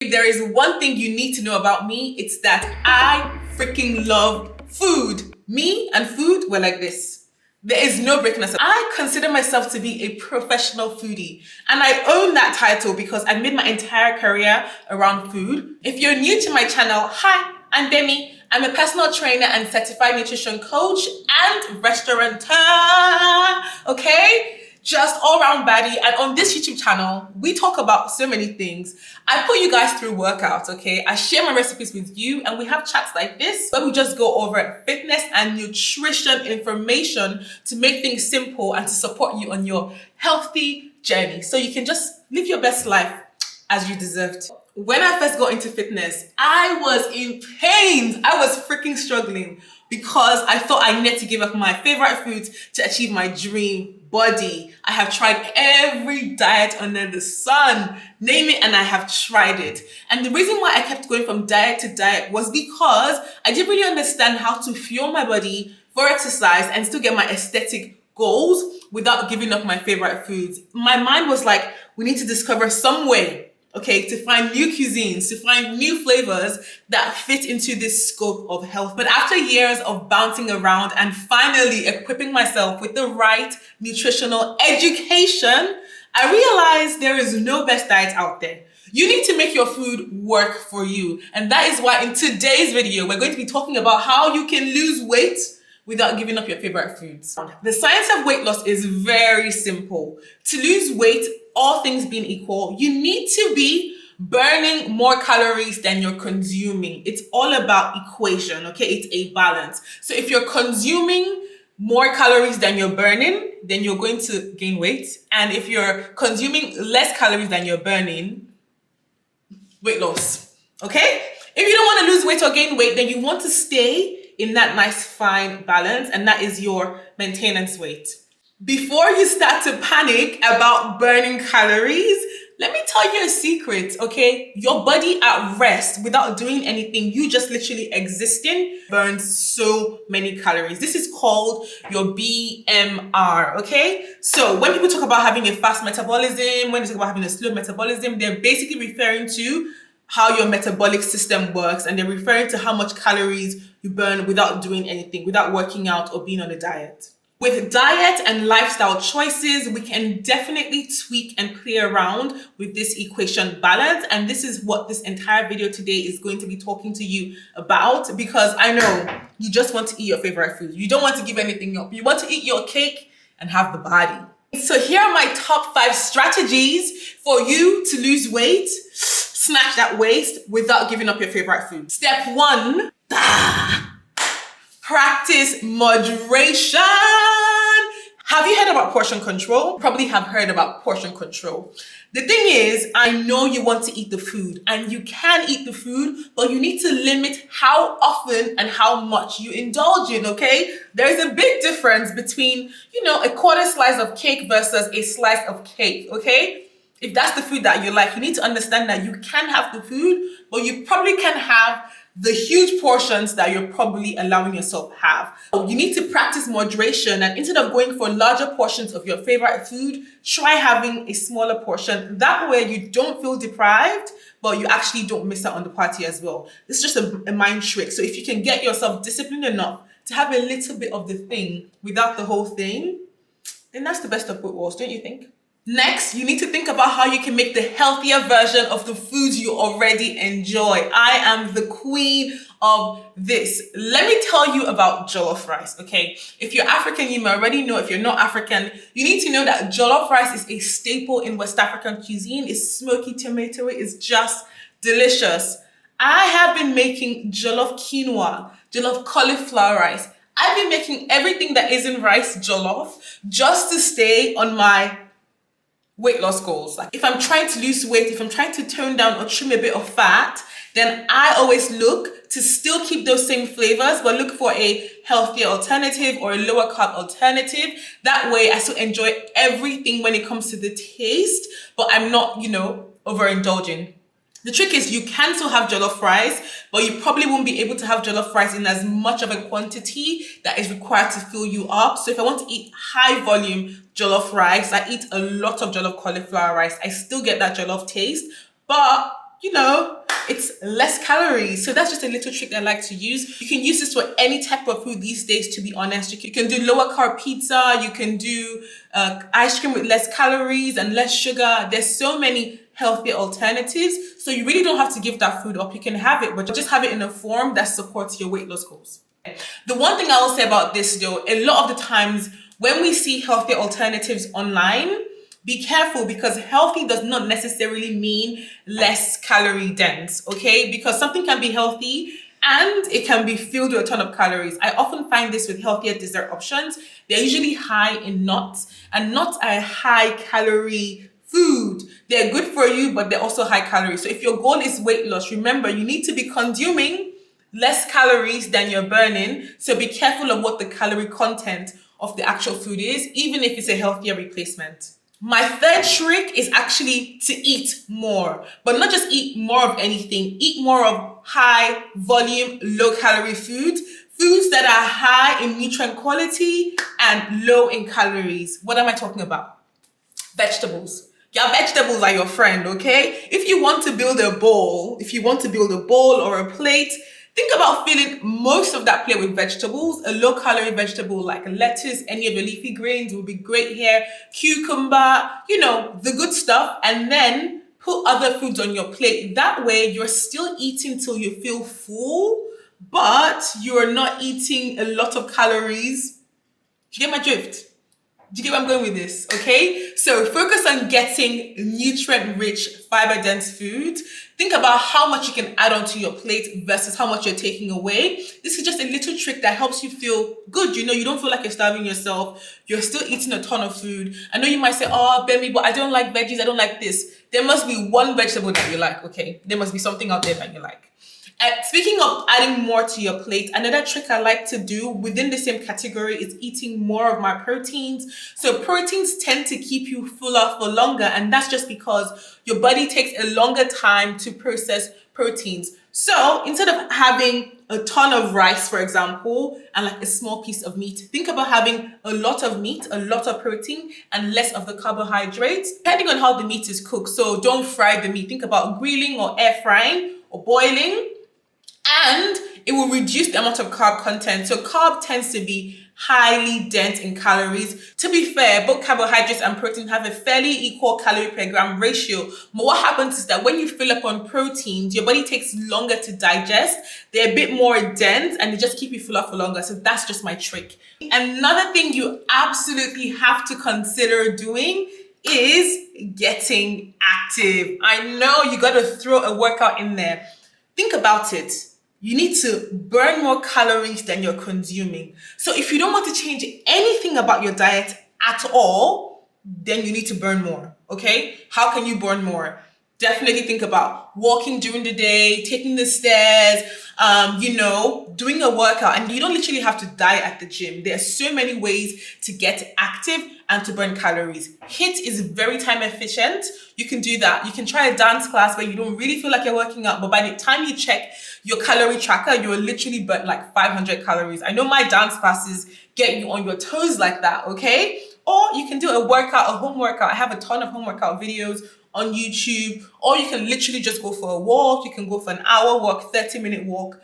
If there is one thing you need to know about me, it's that I freaking love food. Me and food were like this. There is no breaking us up. I consider myself to be a professional foodie, and I own that title because I've made my entire career around food. If you're new to my channel, hi, I'm Gbemi. I'm a personal trainer and certified nutrition coach and restaurateur, okay? Just all-round baddie. And on this YouTube channel, we talk about so many things. I put you guys through workouts, okay? I share my recipes with you, and we have chats like this where we just go over fitness and nutrition information to make things simple and to support you on your healthy journey so you can just live your best life as you deserve to. When I first got into fitness, I was in pain. I was freaking struggling because I thought I needed to give up my favorite foods to achieve my dream body. I have tried every diet under the sun, name it, and I have tried it. And the reason why I kept going from diet to diet was because I didn't really understand how to fuel my body for exercise and still get my aesthetic goals without giving up my favorite foods. My mind was like, we need to discover some way, okay, to find new cuisines, to find new flavors that fit into this scope of health. But after years of bouncing around and finally equipping myself with the right nutritional education, I realized there is no best diet out there. You need to make your food work for you. And that is why in today's video, we're going to be talking about how you can lose weight without giving up your favorite foods. The science of weight loss is very simple. To lose weight, all things being equal, you need to be burning more calories than you're consuming. It's all about equation, okay? It's a balance. So if you're consuming more calories than you're burning, then you're going to gain weight. And if you're consuming less calories than you're burning, weight loss, okay? If you don't want to lose weight or gain weight, then you want to stay in that nice fine balance, and that is your maintenance weight. Before you start to panic about burning calories, let me tell you a secret, okay? Your body at rest without doing anything, you just literally existing, burns so many calories. This is called your BMR, okay? So when people talk about having a fast metabolism, when they talk about having a slow metabolism, they're basically referring to how your metabolic system works, and they're referring to how much calories you burn without doing anything, without working out or being on a diet. With diet and lifestyle choices, we can definitely tweak and play around with this equation balance. And this is what this entire video today is going to be talking to you about, because I know you just want to eat your favorite food. You don't want to give anything up. You want to eat your cake and have the body. So here are my top 5 strategies for you to lose weight, snatch that waist without giving up your favorite food. Step 1, practice moderation. Have you heard about portion control? Probably have heard about portion control. The thing is, I know you want to eat the food, and you can eat the food, but you need to limit how often and how much you indulge in, okay? There is a big difference between, a quarter slice of cake versus a slice of cake, okay? If that's the food that you like, you need to understand that you can have the food, but you probably can have the huge portions that you're probably allowing yourself have. You need to practice moderation, and instead of going for larger portions of your favorite food, try having a smaller portion. That way you don't feel deprived, but you actually don't miss out on the party as well. It's just a mind trick. So if you can get yourself disciplined enough to have a little bit of the thing without the whole thing, then that's the best of both worlds, don't you think? Next, you need to think about how you can make the healthier version of the foods you already enjoy. I am the queen of this. Let me tell you about jollof rice, okay? If you're African, you may already know. If you're not African, you need to know that jollof rice is a staple in West African cuisine. It's smoky tomatoey. It's just delicious. I have been making jollof quinoa, jollof cauliflower rice. I've been making everything that isn't rice jollof just to stay on my weight loss goals. Like if I'm trying to lose weight, if I'm trying to tone down or trim a bit of fat, then I always look to still keep those same flavors, but look for a healthier alternative or a lower carb alternative. That way I still enjoy everything when it comes to the taste, but I'm not, overindulging. The trick is you can still have jollof rice, but you probably won't be able to have jollof rice in as much of a quantity that is required to fill you up. So if I want to eat high volume jollof rice, I eat a lot of jollof cauliflower rice. I still get that jollof taste, but it's less calories. So that's just a little trick I like to use. You can use this for any type of food these days, to be honest. You can do lower carb pizza. You can do ice cream with less calories and less sugar. There's so many healthier alternatives. So you really don't have to give that food up. You can have it, but just have it in a form that supports your weight loss goals. The one thing I will say about this though, a lot of the times when we see healthier alternatives online, be careful, because healthy does not necessarily mean less calorie dense, okay? Because something can be healthy and it can be filled with a ton of calories. I often find this with healthier dessert options. They're usually high in nuts, and nuts are a high calorie food. They're good for you, but they're also high calories. So if your goal is weight loss, remember, you need to be consuming less calories than you're burning. So be careful of what the calorie content of the actual food is, even if it's a healthier replacement. My third trick is actually to eat more, but not just eat more of anything. Eat more of high volume, low calorie foods that are high in nutrient quality and low in calories. What am I talking about? Vegetables. Your vegetables are your friend, okay? If you want to build a bowl or a plate, think about filling most of that plate with vegetables. A low-calorie vegetable like lettuce, any of your leafy greens will be great here. Cucumber, the good stuff. And then put other foods on your plate. That way, you're still eating till you feel full, but you're not eating a lot of calories. Do you get my drift? Do you get where I'm going with this? Okay, so focus on getting nutrient-rich, fiber-dense food. Think about how much you can add onto your plate versus how much you're taking away. This is just a little trick that helps you feel good. You don't feel like you're starving yourself. You're still eating a ton of food. I know you might say, oh, Gbemi, but I don't like veggies. I don't like this. There must be one vegetable that you like, okay? There must be something out there that you like. Speaking of adding more to your plate, another trick I like to do within the same category is eating more of my proteins. So proteins tend to keep you fuller for longer, and that's just because your body takes a longer time to process proteins. So instead of having a ton of rice, for example, and like a small piece of meat, think about having a lot of meat, a lot of protein, and less of the carbohydrates, depending on how the meat is cooked. So don't fry the meat. Think about grilling or air frying or boiling. And it will reduce the amount of carb content. So carb tends to be highly dense in calories. To be fair, both carbohydrates and protein have a fairly equal calorie per gram ratio. But what happens is that when you fill up on proteins, your body takes longer to digest. They're a bit more dense and they just keep you fuller for longer. So that's just my trick. Another thing you absolutely have to consider doing is getting active. I know you got to throw a workout in there. Think about it. You need to burn more calories than you're consuming. So if you don't want to change anything about your diet at all, then you need to burn more, okay? How can you burn more? Definitely think about walking during the day, taking the stairs, doing a workout. And you don't literally have to diet at the gym. There are so many ways to get active and to burn calories. HIIT is very time efficient. You can do that. You can try a dance class where you don't really feel like you're working out, but by the time you check your calorie tracker, you're literally burnt like 500 calories. I know my dance classes get you on your toes like that, okay? Or you can do a workout, a home workout. I have a ton of home workout videos on YouTube, or you can literally just go for a walk. You can go for an hour walk, 30-minute walk.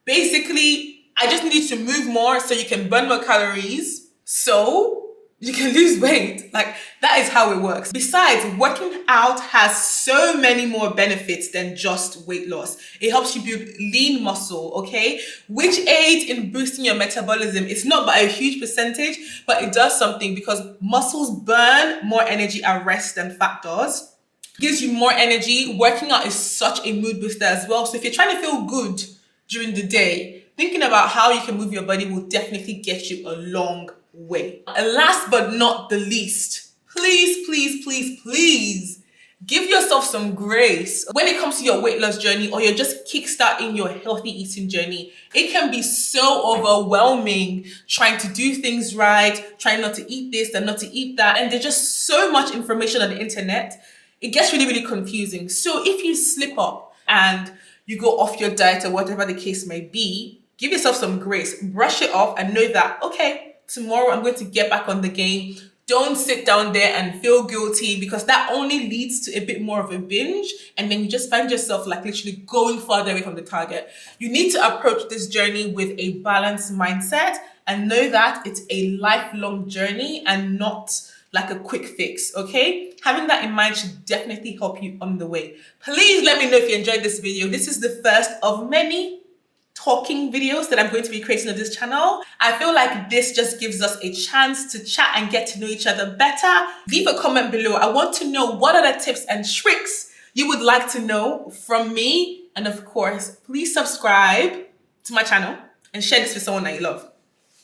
Basically, I just need you to move more so you can burn more calories so you can lose weight. Like, that is how it works. Besides, working out has so many more benefits than just weight loss. It helps you build lean muscle, okay? Which aids in boosting your metabolism. It's not by a huge percentage, but it does something because muscles burn more energy at rest than fat does. Gives you more energy. Working out is such a mood booster as well. So if you're trying to feel good during the day, thinking about how you can move your body will definitely get you a long way. And last but not the least, please, please, please, please give yourself some grace. When it comes to your weight loss journey or you're just kickstarting your healthy eating journey, it can be so overwhelming trying to do things right, trying not to eat this and not to eat that. And there's just so much information on the internet. It gets really, really confusing. So if you slip up and you go off your diet or whatever the case may be, give yourself some grace, brush it off and know that, okay, tomorrow I'm going to get back on the game. Don't sit down there and feel guilty, because that only leads to a bit more of a binge, and then you just find yourself like literally going further away from the target. You need to approach this journey with a balanced mindset and know that it's a lifelong journey and not like a quick fix, okay? Having that in mind should definitely help you on the way. Please let me know if you enjoyed this video. This is the first of many talking videos that I'm going to be creating on this channel. I feel like this just gives us a chance to chat and get to know each other better. Leave a comment below. I want to know what other tips and tricks you would like to know from me. And of course, please subscribe to my channel and share this with someone that you love.